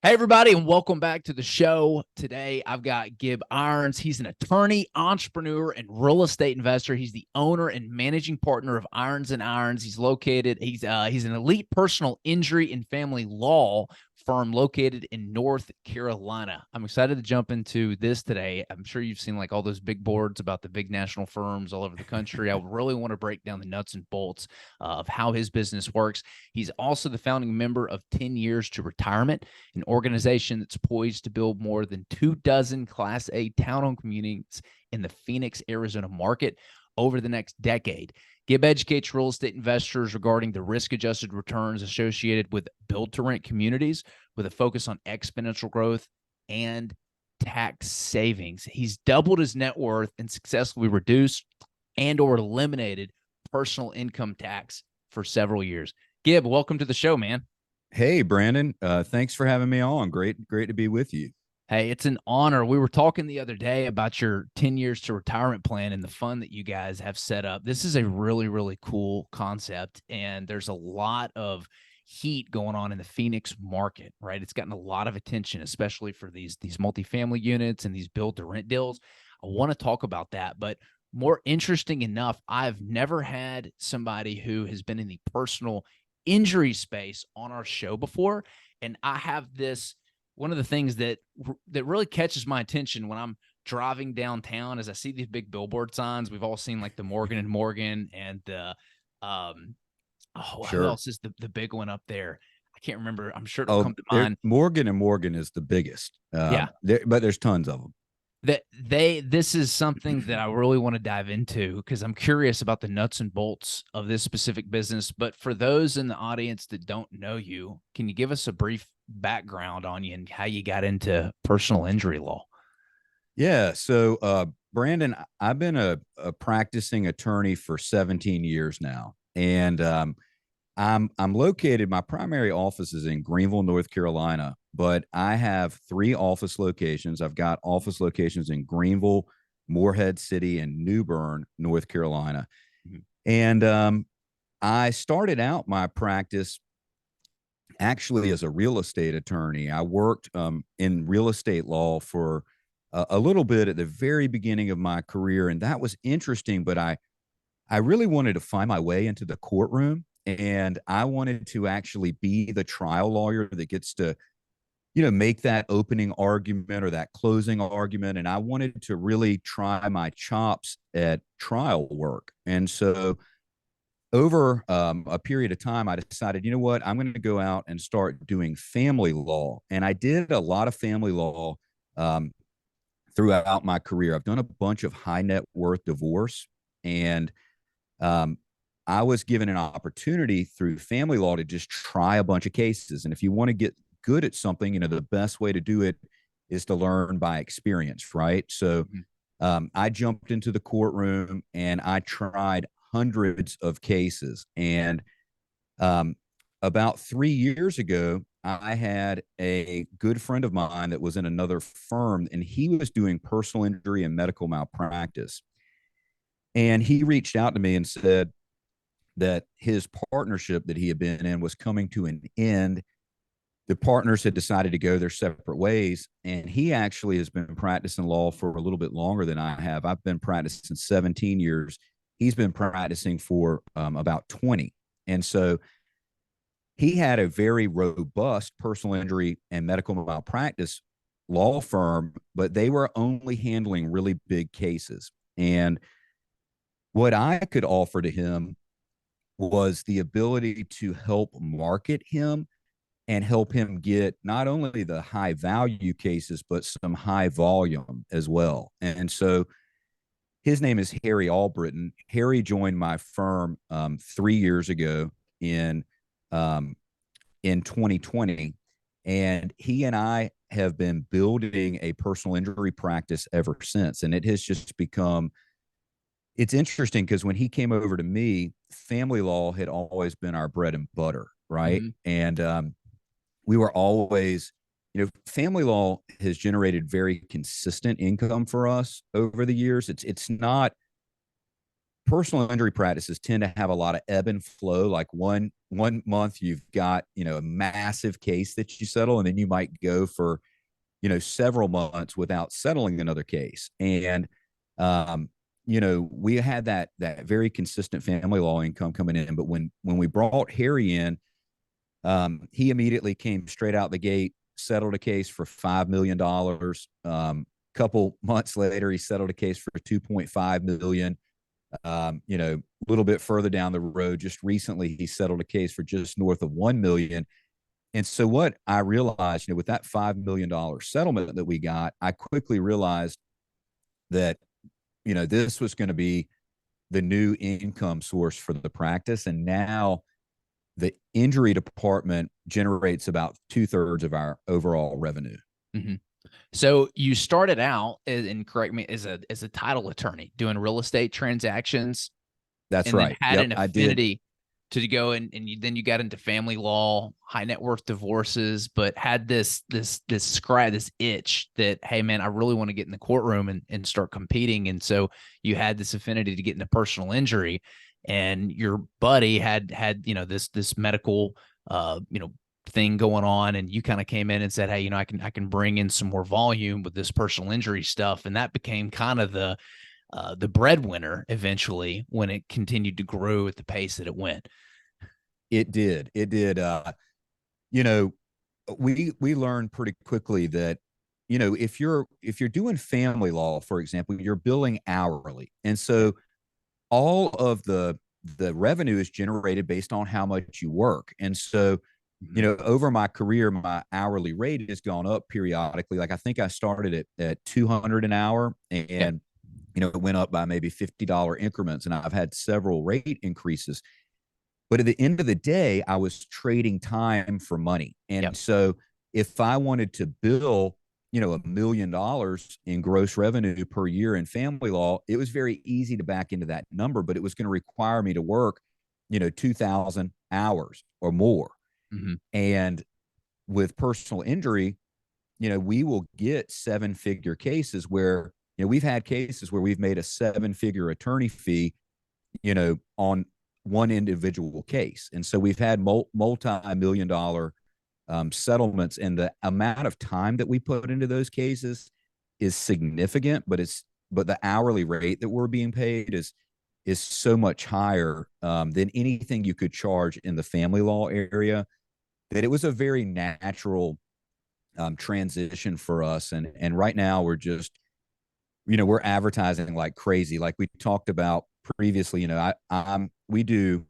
Hey, everybody, and welcome back to the show. Today, I've got Gib Irons. He's an attorney, entrepreneur, and real estate investor. He's the owner and managing partner of Irons and Irons. He's an elite personal injury and family law firm located in North Carolina. I'm excited to jump into this today. I'm sure you've seen like all those big boards about the big national firms all over the country. I really want to break down the nuts and bolts of how his business works. He's also the founding member of 10 Years to Retirement, an organization that's poised to build more than 24 Class A townhome communities in the Phoenix, Arizona market over the next decade. Gib educates real estate investors regarding the risk-adjusted returns associated with build-to-rent communities with a focus on exponential growth and tax savings. He's doubled his net worth and successfully reduced and or eliminated personal income tax for several years. Gib, welcome to the show, man. Hey, Brandon. Thanks for having me on. Great to be with you. Hey, it's an honor. We were talking the other day about your 10 years to retirement plan and the fund that you guys have set up. This is a really, really cool concept, and there's a lot of heat going on in the Phoenix market, right? It's gotten a lot of attention, especially for these multifamily units and these build to rent deals. I want to talk about that, but more interesting enough, I've never had somebody who has been in the personal injury space on our show before, and I have this one of the things that really catches my attention when I'm driving downtown as I see these big billboard signs. We've all seen like the Morgan and Morgan and the who Sure. else is the big one up there? I can't remember. I'm sure it'll Oh, come to mind. Morgan and Morgan is the biggest. Yeah. But there's tons of them. This is something that I really want to dive into because I'm curious about the nuts and bolts of this specific business. But for those in the audience that don't know you, can you give us a brief background on you and how you got into personal injury law? Yeah. So, Brandon, I've been a practicing attorney for 17 years now, and I'm located. My primary office is in Greenville, North Carolina, but I have three office locations. I've got office locations in Greenville, Morehead City, and New Bern, North Carolina. Mhm. And I started out my practice actually as a real estate attorney. I worked in real estate law for a little bit at the very beginning of my career, and that was interesting. But I really wanted to find my way into the courtroom, and I wanted to actually be the trial lawyer that gets to, make that opening argument or that closing argument. And I wanted to really try my chops at trial work. And so over a period of time, I decided, you know what, I'm going to go out and start doing family law. And I did a lot of family law um, throughout my career. I've done a bunch of high net worth divorce, and um, I was given an opportunity through family law to just try a bunch of cases. And if you want to get good at something, the best way to do it is to learn by experience, right? So Mhm. I jumped into the courtroom and I tried hundreds of cases. And um, about 3 years ago, I had a good friend of mine that was in another firm, and he was doing personal injury and medical malpractice. And he reached out to me and said that his partnership that he had been in was coming to an end. The partners had decided to go their separate ways, and he actually has been practicing law for a little bit longer than I have. I've been practicing 17 years. He's been practicing for about 20. And so he had a very robust personal injury and medical malpractice law firm, but they were only handling really big cases. And what I could offer to him was the ability to help market him and help him get not only the high value cases, but some high volume as well. And so his name is Harry Albritton. Harry joined my firm 3 years ago in um, in 2020, and he and I have been building a personal injury practice ever since. And it has just become, it's interesting because when he came over to me, family law had always been our bread and butter, right? Mhm. And we were always, family law has generated very consistent income for us over the years. It's not personal injury practices tend to have a lot of ebb and flow. Like one month you've got, a massive case that you settle, and then you might go for, several months without settling another case. And we had that very consistent family law income coming in. But when we brought Harry in, he immediately came straight out the gate, settled a case for $5 million. Couple months later, he settled a case for 2.5 million. A little bit further down the road, just recently, he settled a case for just north of 1 million. And so what I realized, with that $5 million settlement that we got, I quickly realized that, this was going to be the new income source for the practice. And now the injury department generates about 2/3 of our overall revenue. Mm-hmm. So you started out, and correct me, as a title attorney doing real estate transactions. That's and right. then had Yep, an I did. affinity to go then you got into family law, high net worth divorces, but had this scratch, this itch that, hey man, I really want to get in the courtroom and start competing. And so you had this affinity to get into personal injury, and your buddy had this medical thing going on, and you kind of came in and said, hey, I can bring in some more volume with this personal injury stuff. And that became kind of the breadwinner eventually when it continued to grow at the pace that it went. It did. It did. You know, we learned pretty quickly that, if you're doing family law, for example, you're billing hourly. And so all of the revenue is generated based on how much you work. And so, over my career, my hourly rate has gone up periodically. Like I think I started at 200 an hour, and it went up by maybe $50 increments, and I've had several rate increases. But at the end of the day, I was trading time for money. And so if I wanted to bill, $1 million in gross revenue per year in family law, it was very easy to back into that number, but it was going to require me to work, 2,000 hours or more. Mm-hmm. And with personal injury, we will get 7-figure cases where, we've had cases where we've made a 7-figure attorney fee, on one individual case. And so we've had multi-million dollar settlements, and the amount of time that we put into those cases is significant, but the hourly rate that we're being paid is so much higher than anything you could charge in the family law area, that it was a very natural transition for us. And right now we're just, we're advertising like crazy. Like we talked about previously, we do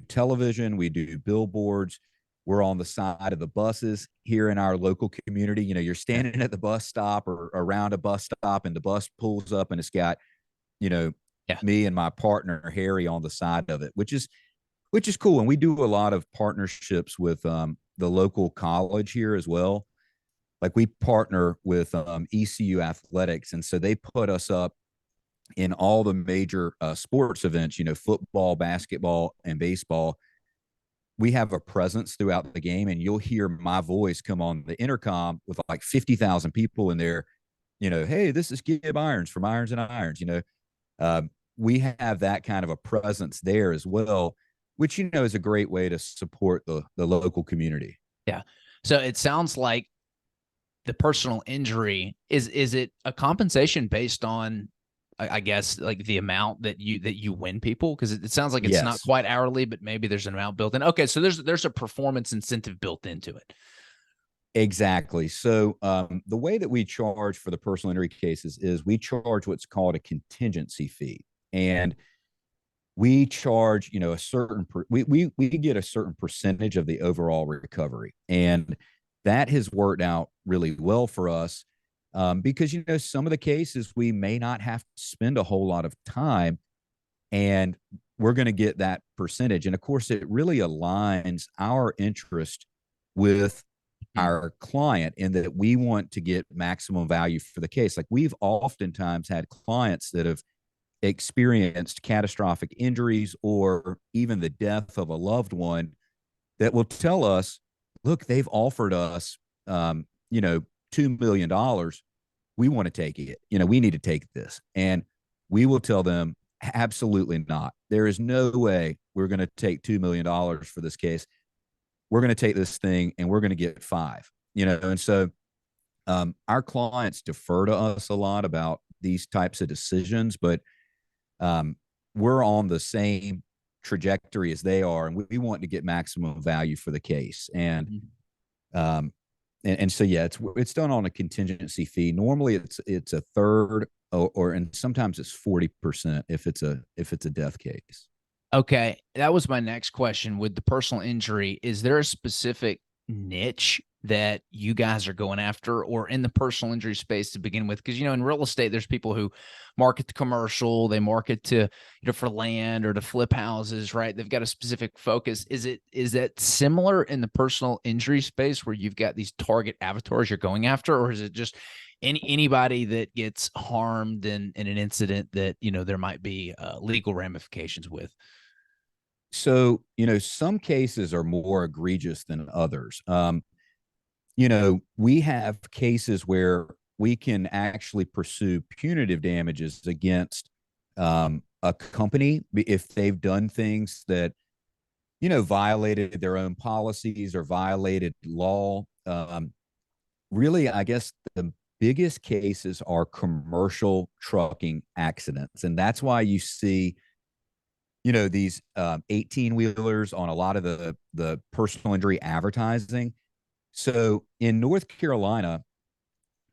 television, we do billboards. We're on the side of the buses here in our local community. You're standing at the bus stop or around a bus stop, and the bus pulls up and it's got, me and my partner Harry on the side of it, which is cool. And we do a lot of partnerships with the local college here as well. Like we partner with ECU Athletics, and so they put us up in all the major sports events, football, basketball, and baseball. We have a presence throughout the game, and you'll hear my voice come on the intercom with like 50,000 people in there. Hey, this is Gib Irons from Irons and Irons. We have that kind of a presence there as well, which, is a great way to support the local community. Yeah. So it sounds like the personal injury is it a compensation based on, I guess, like the amount that you win people? Because it sounds like it's not quite hourly, but maybe there's an amount built in. Okay, so there's a performance incentive built into it. Exactly. So the way that we charge for the personal injury cases is we charge what's called a contingency fee, and we charge, a certain we get a certain percentage of the overall recovery, and that has worked out really well for us. Because, some of the cases we may not have to spend a whole lot of time, and we're going to get that percentage. And of course, it really aligns our interest with our client in that we want to get maximum value for the case. Like we've oftentimes had clients that have experienced catastrophic injuries or even the death of a loved one that will tell us, look, they've offered us, $2 million. We want to take it. We need to take this. And we will tell them, Absolutely not. There is no way we're going to take $2 million for this case. We're going to take this thing and we're going to get five, and so our clients defer to us a lot about these types of decisions, but um, we're on the same trajectory as they are, and we want to get maximum value for the case. Um, and so yeah, it's done on a contingency fee. Normally, it's a third, and sometimes it's 40% if it's a death case. Okay, that was my next question. With the personal injury, is there a specific niche that you guys are going after, or in the personal injury space to begin with? Because in real estate, there's people who market to commercial, they market to for land or to flip houses, right? They've got a specific focus. Is that similar in the personal injury space where you've got these target avatars you're going after, or is it just anybody that gets harmed in an incident that there might be legal ramifications with? So, some cases are more egregious than others. We have cases where we can actually pursue punitive damages against a company if they've done things that, violated their own policies or violated law. Really, I guess the biggest cases are commercial trucking accidents. And that's why you see these 18 wheelers on a lot of the personal injury advertising. So in North Carolina,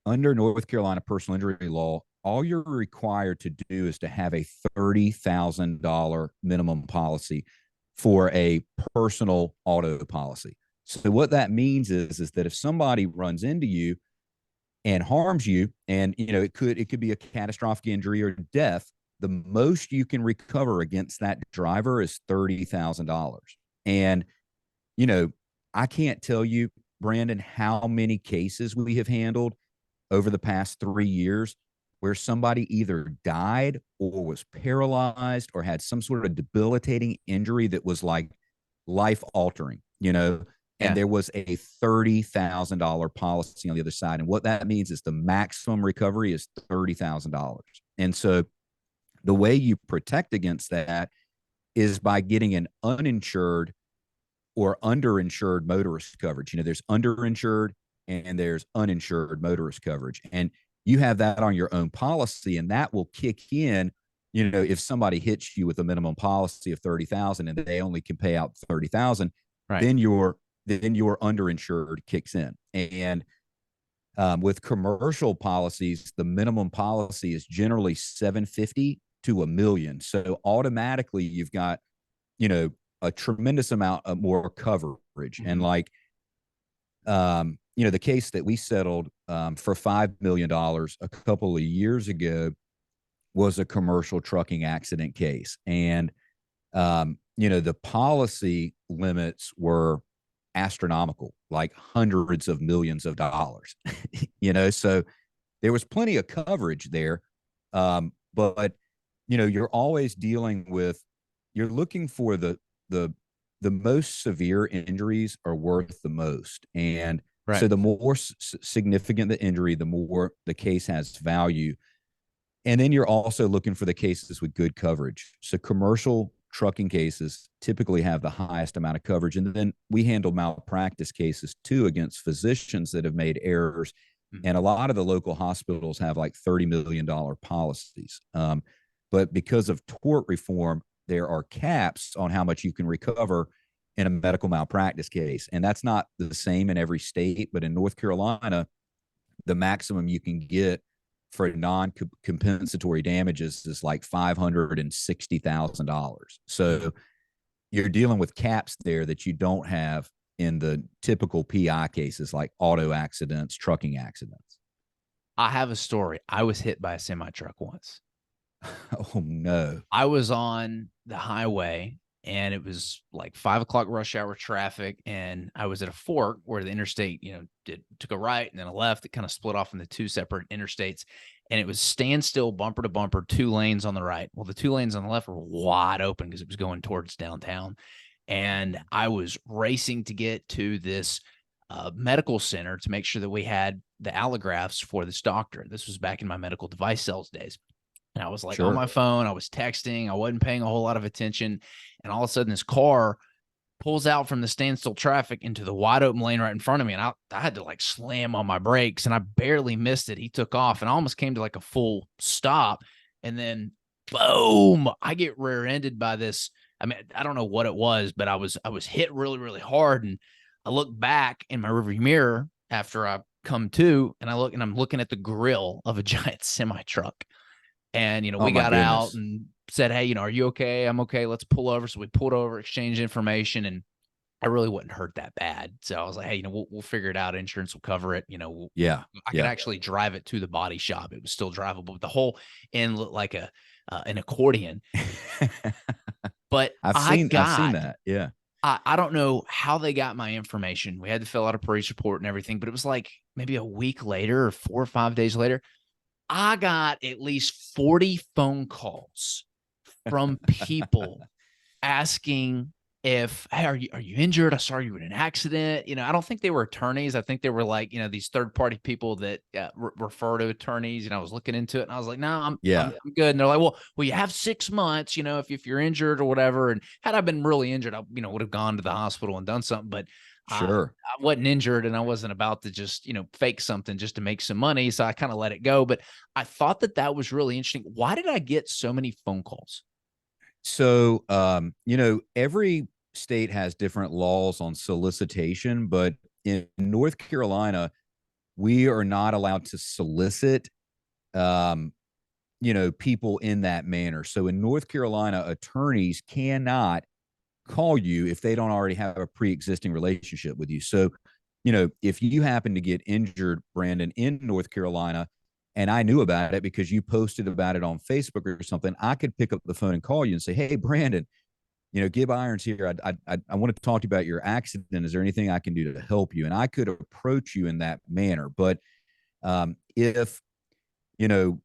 under North Carolina personal injury law, all you're required to do is to have a $30,000 minimum policy for a personal auto policy. So what that means is that if somebody runs into you and harms you, and it could be a catastrophic injury or death, the most you can recover against that driver is $30,000. And I can't tell you, Brandon, how many cases we have handled over the past 3 years where somebody either died or was paralyzed or had some sort of debilitating injury that was like life altering, and Yeah. there was a $30,000 policy on the other side. And what that means is the maximum recovery is $30,000. And so the way you protect against that is by getting an uninsured or underinsured motorist coverage. There's underinsured and there's uninsured motorist coverage. And you have that on your own policy, and that will kick in, if somebody hits you with a minimum policy of 30,000 and they only can pay out 30,000, Right. then your underinsured kicks in. And with commercial policies, the minimum policy is generally 750 to $1 million. So automatically you've got, a tremendous amount of more coverage. Mm-hmm. And like, the case that we settled for $5 million a couple of years ago was a commercial trucking accident case. And, the policy limits were astronomical, like hundreds of millions of dollars, so there was plenty of coverage there. But, you're always dealing with, you're looking for the most severe injuries are worth the most. And right. So the more significant the injury, the more the case has value. And then you're also looking for the cases with good coverage. So commercial trucking cases typically have the highest amount of coverage. And then we handle malpractice cases too against physicians that have made errors. Mm-hmm. And a lot of the local hospitals have like $30 million policies. But because of tort reform, there are caps on how much you can recover in a medical malpractice case. And that's not the same in every state, but in North Carolina, the maximum you can get for non-compensatory damages is like $560,000. So you're dealing with caps there that you don't have in the typical PI cases like auto accidents, trucking accidents. I have a story. I was hit by a semi-truck once. Oh, no. I was on the highway and it was like 5:00 rush hour traffic. And I was at a fork where the interstate, took a right and then a left. It kind of split off into two separate interstates, and it was standstill, bumper to bumper, 2 lanes on the right. Well, the 2 lanes on the left were wide open because it was going towards downtown. And I was racing to get to this medical center to make sure that we had the allografts for this doctor. This was back in my medical device sales days. And I was like on Sure. my phone, I was texting, I wasn't paying a whole lot of attention. And all of a sudden, this car pulls out from the standstill traffic into the wide open lane right in front of me. And I had to like slam on my brakes and I barely missed it. He took off and I almost came to like a full stop. And then boom, I get rear ended by this. I mean, I don't know what it was, but I was hit really, really hard. And I look back in my rearview mirror after I come to, and I look and I'm looking at the grill of a giant semi truck. And, Oh we my got out goodness. and said, hey, are you okay? I'm okay. Let's pull over. So we pulled over, exchanged information, and I really wasn't hurt that bad. So I was like, hey, we'll figure it out. Insurance will cover it. Yeah. I could Yeah. actually drive it to the body shop. It was still drivable, but the whole end looked like an accordion. But I've seen that. Yeah. I don't know how they got my information. We had to fill out a police report and everything, but it was like maybe a week later or 4 or 5 days later, I got at least 40 phone calls from people asking if, hey, are you injured? I saw you in an accident. I don't think they were attorneys. I think they were like, these third party people that refer to attorneys. I was looking into it and I was like, no, Yeah. I'm good. And they're like, well, you have 6 months, if you're injured or whatever. And had I been really injured, I, would have gone to the hospital and done something. But Sure. I wasn't injured and I wasn't about to just, fake something just to make some money. So I kind of let it go. But I thought that was really interesting. Why did I get so many phone calls? So, every state has different laws on solicitation, but in North Carolina, we are not allowed to solicit, um, people in that manner. So in North Carolina, attorneys cannot call you if they don't already have a pre-existing relationship with you. So, if you happen to get injured, Brandon, in North Carolina, and I knew about it because you posted about it on Facebook or something, I could pick up the phone and call you and say, "Hey, Brandon, Gib Irons here. I want to talk to you about your accident. Is there anything I can do to help you?" And I could approach you in that manner. But if you know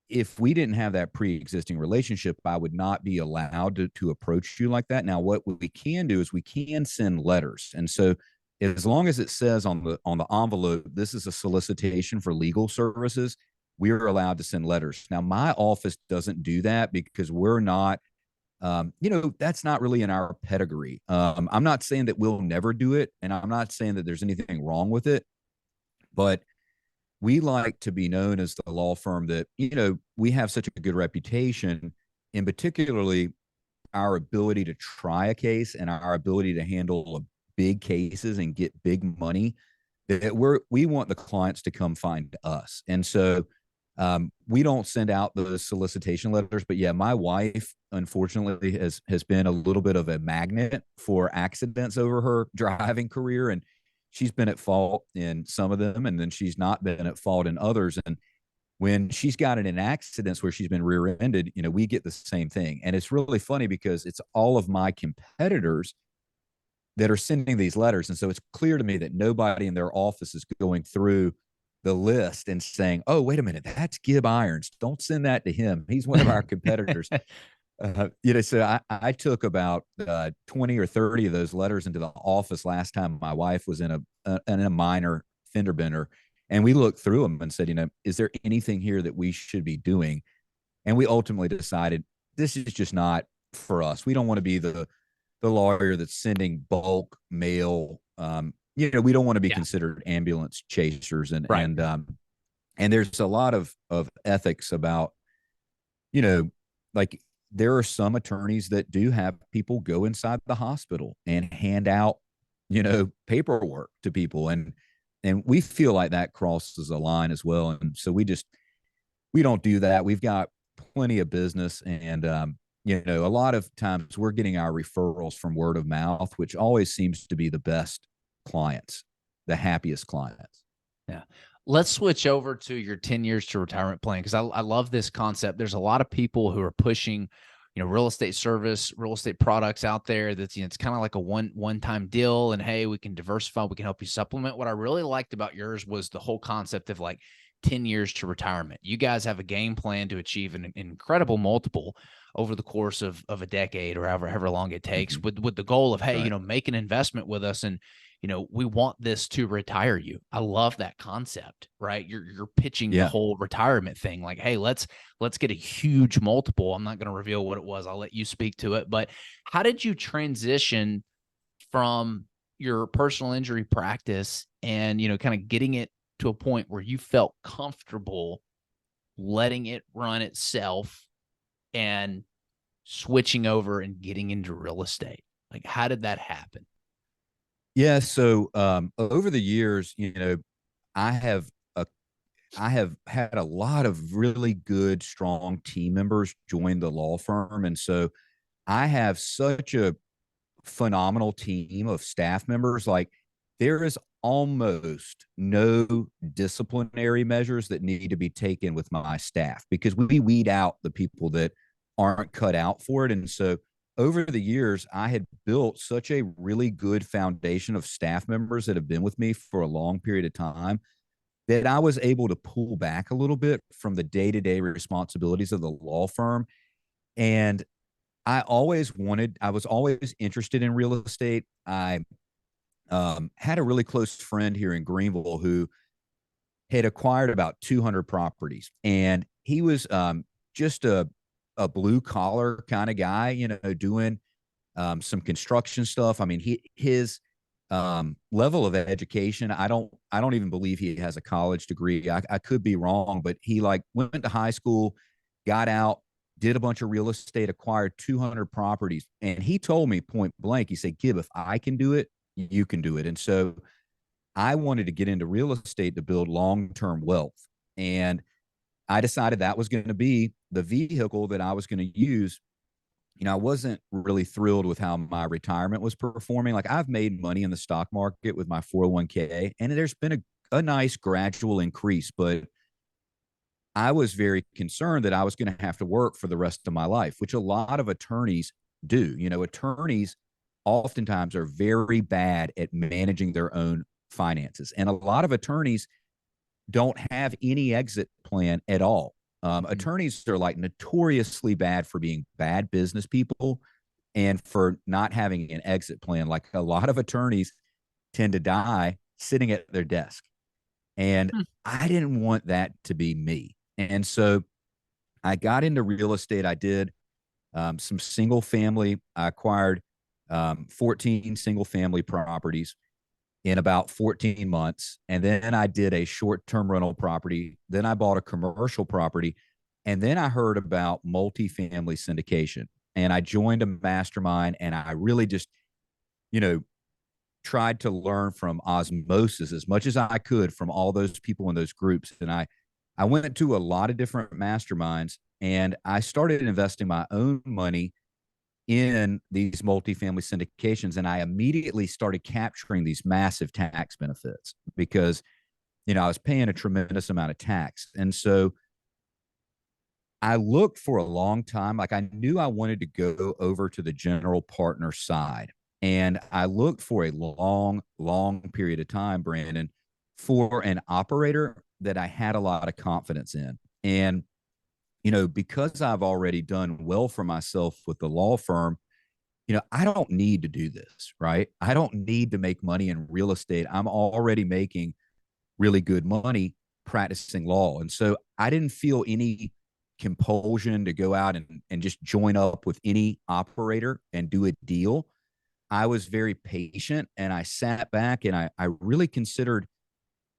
if we didn't have that pre-existing relationship, I would not be allowed to approach you like that. Now, what we can do is we can send letters. And so as long as it says on the envelope, this is a solicitation for legal services, we are allowed to send letters. Now, my office doesn't do that because we're not, that's not really in our pedigree. I'm not saying that we'll never do it, and I'm not saying that there's anything wrong with it, but we like to be known as the law firm that, we have such a good reputation, and particularly our ability to try a case and our ability to handle big cases and get big money, that we want the clients to come find us. And so we don't send out those solicitation letters, but yeah, my wife unfortunately has been a little bit of a magnet for accidents over her driving career, and she's been at fault in some of them, and then she's not been at fault in others. And when she's gotten in accidents where she's been rear-ended, we get the same thing. And it's really funny because it's all of my competitors that are sending these letters. And so it's clear to me that nobody in their office is going through the list and saying, "Oh, wait a minute, that's Gib Irons. Don't send that to him. He's one of our competitors." So I took about 20 or 30 of those letters into the office last time my wife was in a minor fender bender. And we looked through them and said, is there anything here that we should be doing? And we ultimately decided this is just not for us. We don't want to be the lawyer that's sending bulk mail. We don't want to be Yeah. considered ambulance chasers, Right. and there's a lot of ethics about, like there are some attorneys that do have people go inside the hospital and hand out, paperwork to people, and we feel like that crosses a line as well. And so we don't do that. We've got plenty of business, and a lot of times we're getting our referrals from word of mouth, which always seems to be the best clients, the happiest clients. Yeah. Let's switch over to your 10 years to retirement plan, because I love this concept. There's a lot of people who are pushing, real estate service, real estate products out there that's, it's kind of like a one-time deal. And hey, we can diversify, we can help you supplement. What I really liked about yours was the whole concept of like 10 years to retirement. You guys have a game plan to achieve an incredible multiple over the course of a decade or however long it takes, Mm-hmm. with the goal of, hey, Right. make an investment with us. And we want this to retire you. I love that concept, right? You're pitching the Yeah. whole retirement thing. Like, hey, let's get a huge multiple. I'm not going to reveal what it was. I'll let you speak to it. But how did you transition from your personal injury practice and, kind of getting it to a point where you felt comfortable letting it run itself and switching over and getting into real estate? Like, how did that happen? Yeah. So over the years, I have a I have had a lot of really good, strong team members join the law firm. And so I have such a phenomenal team of staff members. Like, there is almost no disciplinary measures that need to be taken with my staff because we weed out the people that aren't cut out for it. And so over the years, I had built such a really good foundation of staff members that have been with me for a long period of time that I was able to pull back a little bit from the day-to-day responsibilities of the law firm. And I was always interested in real estate. I had a really close friend here in Greenville who had acquired about 200 properties, and he was just a blue collar kind of guy, doing some construction stuff. I mean, his level of education, I don't even believe he has a college degree. I could be wrong, but he like went to high school, got out, did a bunch of real estate, acquired 200 properties. And he told me point blank, he said, Gib, if I can do it, you can do it. And so I wanted to get into real estate to build long-term wealth. And I decided that was going to be the vehicle that I was going to use. I wasn't really thrilled with how my retirement was performing. Like, I've made money in the stock market with my 401k, and there's been a nice gradual increase, but I was very concerned that I was going to have to work for the rest of my life, which a lot of attorneys do. Attorneys oftentimes are very bad at managing their own finances. And a lot of attorneys don't have any exit plan at all. Attorneys are like notoriously bad for being bad business people and for not having an exit plan. Like, a lot of attorneys tend to die sitting at their desk. And Hmm. I didn't want that to be me. And so I got into real estate. I did some single family. I acquired 14 single family properties in about 14 months. And then I did a short term rental property. Then I bought a commercial property. And then I heard about multifamily syndication. And I joined a mastermind, and I really just, you know, tried to learn from osmosis as much as I could from all those people in those groups. And I went to a lot of different masterminds, and I started investing my own money in these multifamily syndications. And I immediately started capturing these massive tax benefits because, I was paying a tremendous amount of tax. And so I looked for a long time. Like, I knew I wanted to go over to the general partner side. And I looked for a long, long period of time, Brandon, for an operator that I had a lot of confidence in. And, because I've already done well for myself with the law firm, I don't need to do this, right? I don't need to make money in real estate. I'm already making really good money practicing law. And so I didn't feel any compulsion to go out and just join up with any operator and do a deal. I was very patient, and I sat back and I really considered,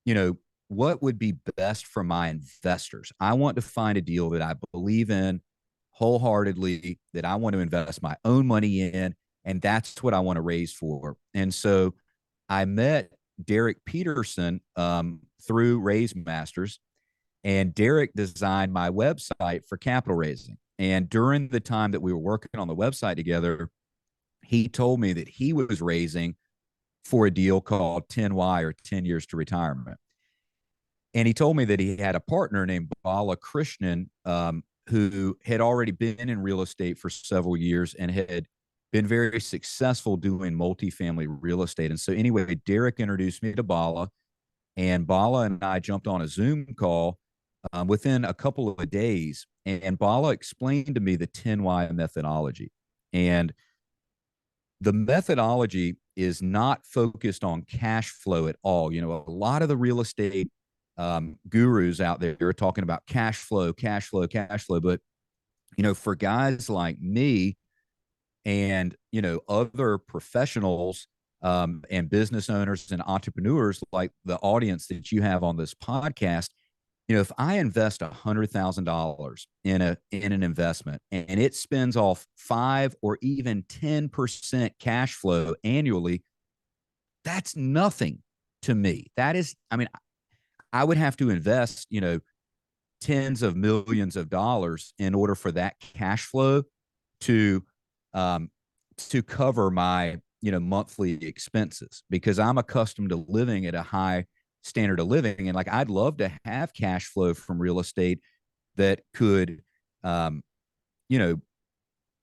you know, what would be best for my investors. I want to find a deal that I believe in wholeheartedly, that I want to invest my own money in, and that's what I want to raise for. And so I met Derek Peterson through Raise Masters, and Derek designed my website for capital raising. And during the time that we were working on the website together, he told me that he was raising for a deal called 10Y, or 10 years to retirement. And he told me that he had a partner named Bala Krishnan, who had already been in real estate for several years and had been very successful doing multifamily real estate. And so anyway, Derek introduced me to Bala, and Bala and I jumped on a Zoom call within a couple of days. And Bala explained to me the 10Y methodology. And the methodology is not focused on cash flow at all. You know, a lot of the real estate gurus out there are talking about cash flow, cash flow, cash flow. But, you know, for guys like me and, you know, other professionals and business owners and entrepreneurs like the audience that you have on this podcast, you know, if I invest $100,000 in an investment and it spends off 5 or even 10% cash flow annually, that's nothing to me. That is, I mean, I would have to invest, you know, tens of millions of dollars in order for that cash flow to um, cover my, you know, monthly expenses, because I'm accustomed to living at a high standard of living. And like, I'd love to have cash flow from real estate that could, um, you know,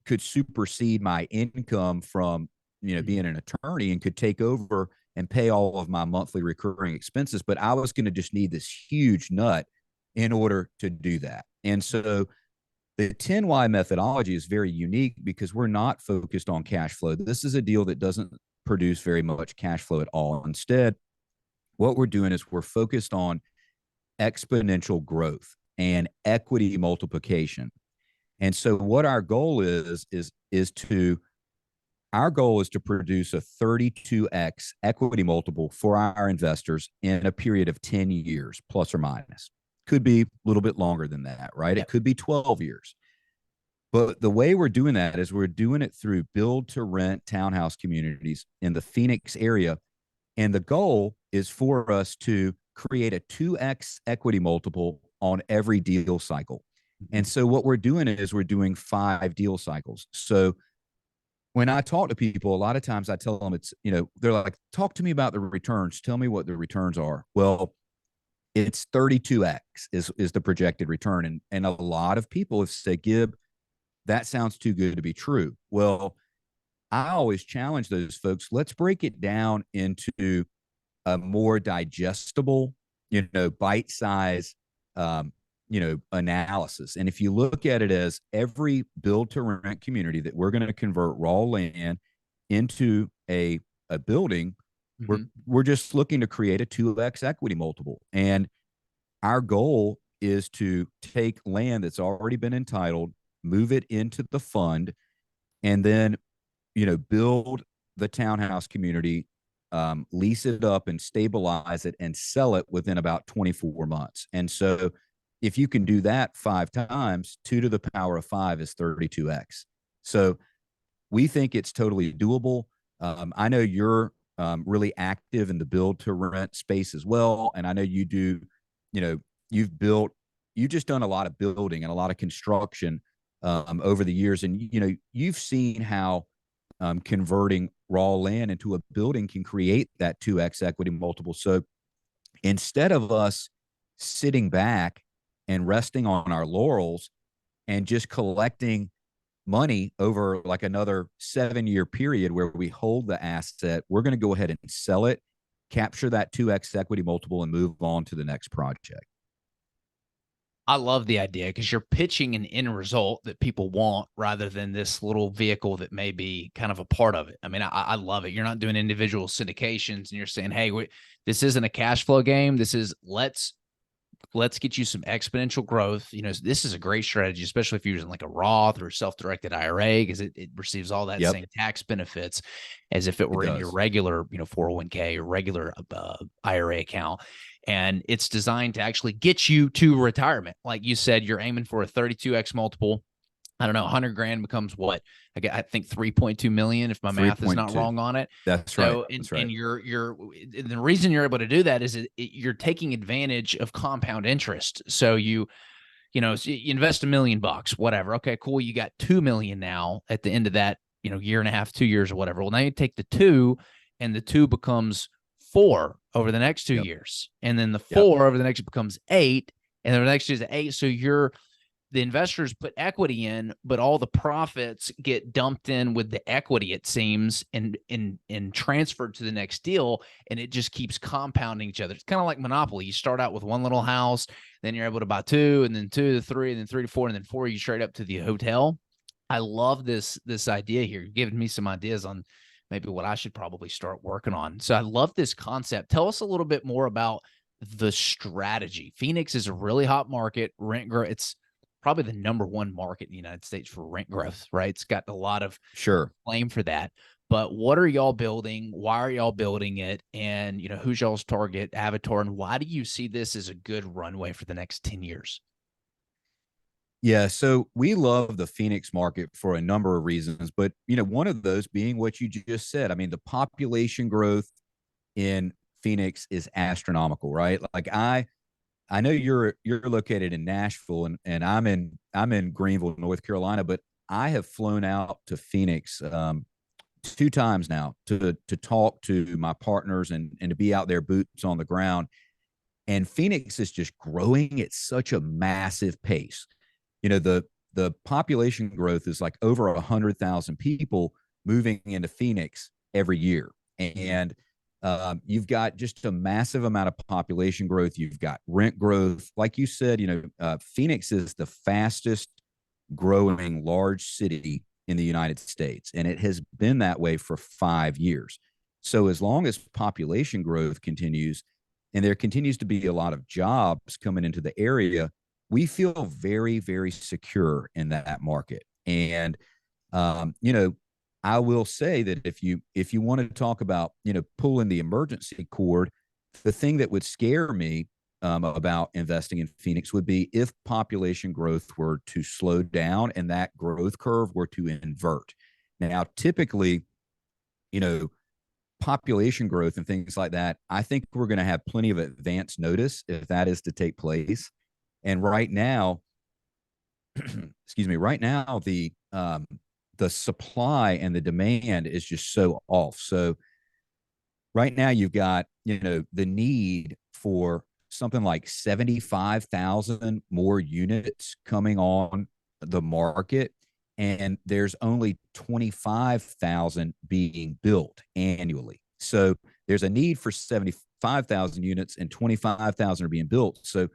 could supersede my income from, you know, being an attorney, and could take over and pay all of my monthly recurring expenses. But I was going to just need this huge nut in order to do that. And so the 10Y methodology is very unique because we're not focused on cash flow. This is a deal that doesn't produce very much cash flow at all. Instead, what we're doing is we're focused on exponential growth and equity multiplication. And so what our goal is to our goal is to produce a 32x equity multiple for our investors in a period of 10 years, plus or minus. Could be a little bit longer than that, right? Yep. It could be 12 years. But the way we're doing that is we're doing it through build to rent townhouse communities in the Phoenix area. And the goal is for us to create a 2x equity multiple on every deal cycle. And so what we're doing is we're doing 5 deal cycles. So when I talk to people, a lot of times I tell them it's, you know, they're like, talk to me about the returns. Tell me what the returns are. Well, it's 32x is the projected return. And a lot of people have said, Gib, that sounds too good to be true. Well, I always challenge those folks. Let's break it down into a more digestible, you know, bite size, you know, analysis. And if you look at it as every build to rent community that we're going to convert raw land into a building, we're just looking to create a 2x equity multiple. And our goal is to take land that's already been entitled, move it into the fund, and then, you know, build the townhouse community, lease it up and stabilize it and sell it within about 24 months. And so if you can do that 5 times, 2 to the power of 5 is 32x. So we think it's totally doable. I know you're really active in the build to rent space as well. And I know you do, you know, you've just done a lot of building and a lot of construction over the years. And, you know, you've seen how converting raw land into a building can create that 2x equity multiple. So instead of us sitting back and resting on our laurels and just collecting money over like another 7-year period where we hold the asset, we're going to go ahead and sell it, capture that 2x equity multiple, and move on to the next project. I love the idea because you're pitching an end result that people want rather than this little vehicle that may be kind of a part of it. I mean, I love it. You're not doing individual syndications and you're saying, hey, this isn't a cash flow game. This is let's get you some exponential growth. You know, this is a great strategy, especially if you're using like a Roth or self-directed IRA, because it receives all that same tax benefits as if it were in your regular, you know, 401k or regular IRA account. And it's designed to actually get you to retirement. Like you said, you're aiming for a 32x multiple. I don't know, 100 grand becomes what? I think 3.2 million, if my math is not wrong on it. That's right. That's right. And the reason you're able to do that is you're taking advantage of compound interest. So you invest $1 million, whatever. Okay, cool. You got 2 million now at the end of that, you know, year and a half, 2 years or whatever. Well, now you take the 2 and the 2 becomes 4 over the next 2 years. And then the 4 over the next becomes 8. And then the next is 8. So the investors put equity in, but all the profits get dumped in with the equity, it seems, and transferred to the next deal. And it just keeps compounding each other. It's kind of like Monopoly. You start out with one little house, then you're able to buy 2, and then 2 to 3, and then 3 to 4, and then 4, you trade up to the hotel. I love this idea here. You're giving me some ideas on maybe what I should probably start working on. So I love this concept. Tell us a little bit more about the strategy. Phoenix is a really hot market. Rent growth, it's probably the number one market in the United States for rent growth, right? It's got a lot of Sure. claim for that. But what are y'all building? Why are y'all building it? And, who's y'all's target avatar? And why do you see this as a good runway for the next 10 years? Yeah, so we love the Phoenix market for a number of reasons, but one of those being what you just said. I mean, the population growth in Phoenix is astronomical, right? Like I know you're located in Nashville, and I'm in Greenville, North Carolina, but I have flown out to Phoenix two times now to talk to my partners and to be out there boots on the ground. And Phoenix is just growing at such a massive pace. The population growth is like over 100,000 people moving into Phoenix every year, and you've got just a massive amount of population growth. You've got rent growth, like you said. Phoenix is the fastest growing large city in the United States, and it has been that way for 5 years. So as long as population growth continues, and there continues to be a lot of jobs coming into the area, we feel very, very secure in that market. And I will say that if you want to talk about pulling the emergency cord, the thing that would scare me about investing in Phoenix would be if population growth were to slow down and that growth curve were to invert. Now, typically, you know, population growth and things like that, I think we're going to have plenty of advance notice if that is to take place. And right now, excuse me, right now the supply and the demand is just so off. So right now you've got the need for something like 75,000 more units coming on the market, and there's only 25,000 being built annually. So there's a need for 75,000 units and 25,000 are being built. So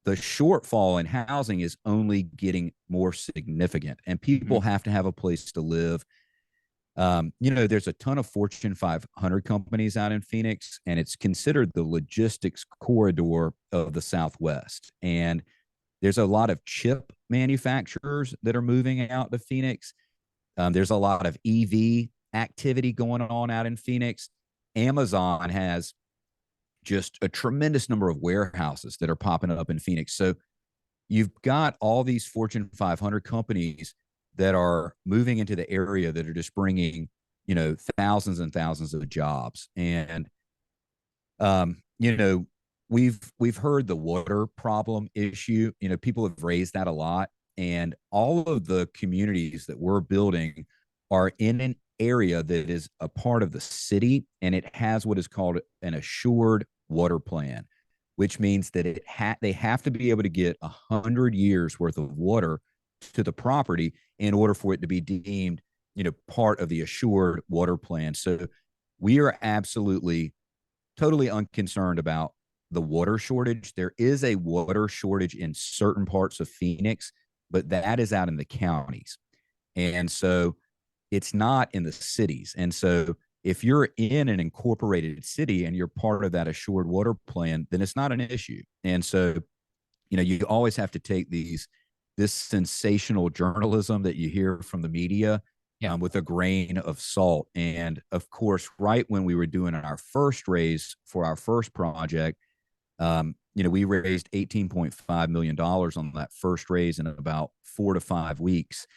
the shortfall in housing is only getting more significant, and people have to have a place to live. There's a ton of Fortune 500 companies out in Phoenix, and it's considered the logistics corridor of the Southwest. And there's a lot of chip manufacturers that are moving out to Phoenix. There's a lot of EV activity going on out in Phoenix. Amazon has just a tremendous number of warehouses that are popping up in Phoenix. So you've got all these Fortune 500 companies that are moving into the area that are just bringing, thousands and thousands of jobs. And, um, you know, we've heard the water problem issue. People have raised that a lot, and all of the communities that we're building are in an area that is a part of the city, and it has what is called an assured water plan, which means that they have to be able to get 100 years worth of water to the property in order for it to be deemed, part of the assured water plan. So we are absolutely totally unconcerned about the water shortage. There is a water shortage in certain parts of Phoenix, but that is out in the counties. And so it's not in the cities. And so if you're in an incorporated city and you're part of that assured water plan, then it's not an issue. And so, you always have to take this sensational journalism that you hear from the media with a grain of salt. And of course, right when we were doing our first raise for our first project, we raised $18.5 million on that first raise in about 4 to 5 weeks.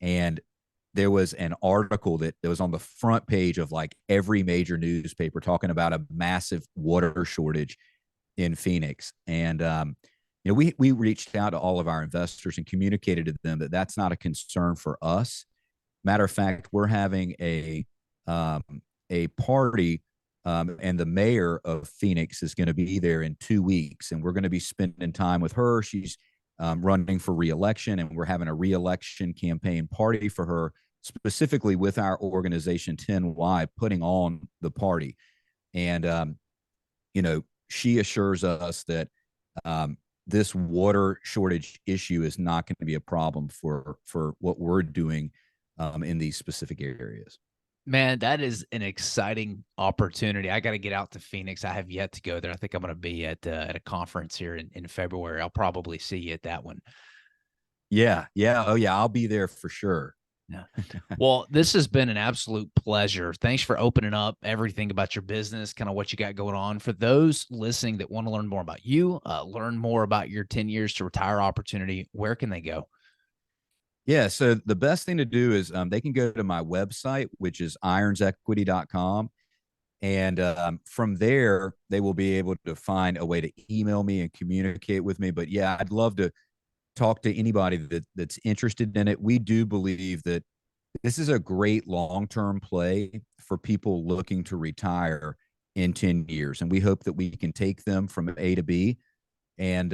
And there was an article that was on the front page of like every major newspaper talking about a massive water shortage in Phoenix. And, we reached out to all of our investors and communicated to them that that's not a concern for us. Matter of fact, we're having a party, and the mayor of Phoenix is going to be there in 2 weeks, and we're going to be spending time with her. She's running for reelection, and we're having a reelection campaign party for her, specifically with our organization 10Y putting on the party. And she assures us that this water shortage issue is not going to be a problem for what we're doing in these specific areas. Man, that is an exciting opportunity. I got to get out to Phoenix. I have yet to go there. I think I'm going to be at a conference here in February. I'll probably see you at that one. Yeah, yeah, oh yeah, I'll be there for sure. Yeah. Well, this has been an absolute pleasure. Thanks for opening up everything about your business, kind of what you got going on. For those listening that want to learn more about you, learn more about your 10 years to retire opportunity, where can they go? Yeah, so the best thing to do is they can go to my website, which is ironsequity.com. And from there, they will be able to find a way to email me and communicate with me. But yeah, I'd love to talk to anybody that's interested in it. We do believe that this is a great long-term play for people looking to retire in 10 years. And we hope that we can take them from A to B. And,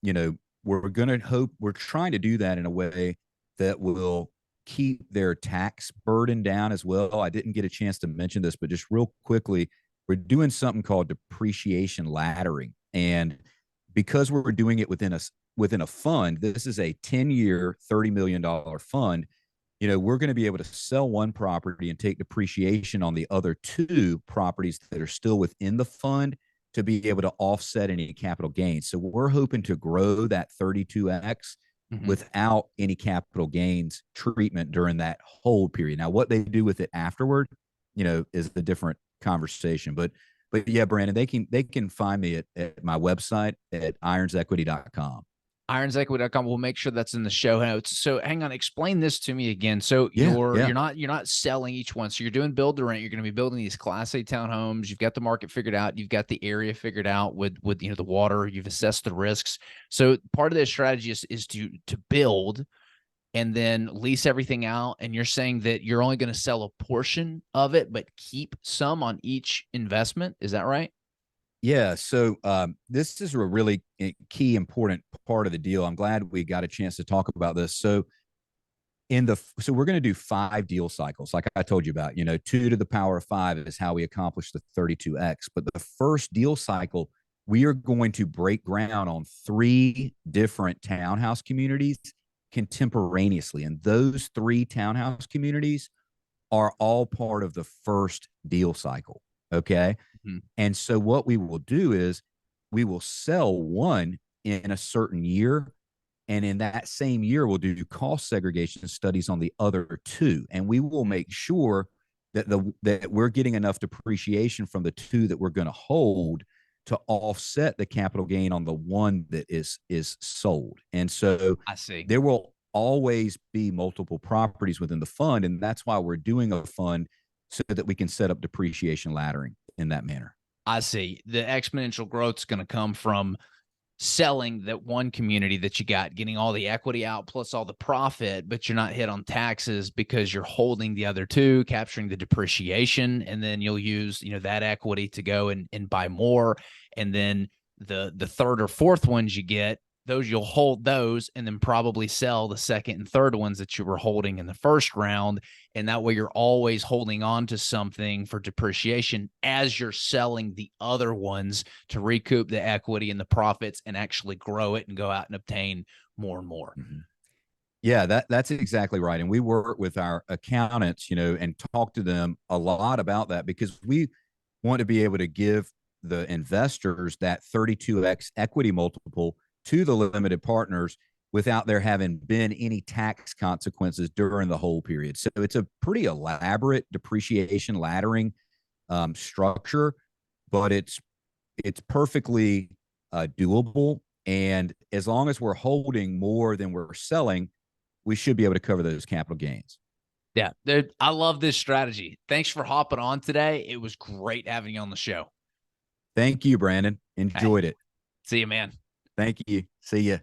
you know, we're trying to do that in a way that will keep their tax burden down as well. I didn't get a chance to mention this, but just real quickly, we're doing something called depreciation laddering. And because we're doing it within a fund, this is a 10-year, $30 million fund. We're going to be able to sell one property and take depreciation on the other two properties that are still within the fund to be able to offset any capital gains. So we're hoping to grow that 32x without any capital gains treatment during that whole period. Now, what they do with it afterward, is a different conversation. But yeah, Brandon, they can find me at my website at ironsequity.com. Ironsequity.com. We'll make sure that's in the show notes. So hang on, explain this to me again. So Yeah, you're yeah. not selling each one. So you're doing build to rent. You're going to be building these Class A townhomes. You've got the market figured out. You've got the area figured out with the water. You've assessed the risks. So part of this strategy is to build and then lease everything out. And you're saying that you're only going to sell a portion of it, but keep some on each investment. Is that right? Yeah. So this is a really key, important part of the deal. I'm glad we got a chance to talk about this. So we're going to do 5 deal cycles, like I told you about. 2 to the power of 5 is how we accomplish the 32x. But the first deal cycle, we are going to break ground on 3 different townhouse communities contemporaneously, and those 3 townhouse communities are all part of the first deal cycle. Okay. Mm-hmm. And so what we will do is we will sell one in a certain year. And in that same year, we'll do cost segregation studies on the other 2. And we will make sure that we're getting enough depreciation from the 2 that we're going to hold to offset the capital gain on the one that is sold. And so I see. there will always be multiple properties within the fund. And that's why we're doing a fund, so that we can set up depreciation laddering in that manner. I see. The exponential growth is going to come from selling that one community that you got, getting all the equity out plus all the profit, but you're not hit on taxes because you're holding the other 2, capturing the depreciation, and then you'll use that equity to go and buy more. And then the third or fourth ones you get, those you'll hold those and then probably sell the second and third ones that you were holding in the first round. And that way you're always holding on to something for depreciation as you're selling the other ones to recoup the equity and the profits and actually grow it and go out and obtain more and more. Mm-hmm. Yeah, that's exactly right. And we work with our accountants, and talk to them a lot about that, because we want to be able to give the investors that 32x equity multiple to the limited partners without there having been any tax consequences during the whole period. So it's a pretty elaborate depreciation laddering structure, but it's perfectly doable. And as long as we're holding more than we're selling, we should be able to cover those capital gains. Yeah, dude, I love this strategy. Thanks for hopping on today. It was great having you on the show. Thank you, Brandon. Enjoyed it. See you, man. Thank you. See ya.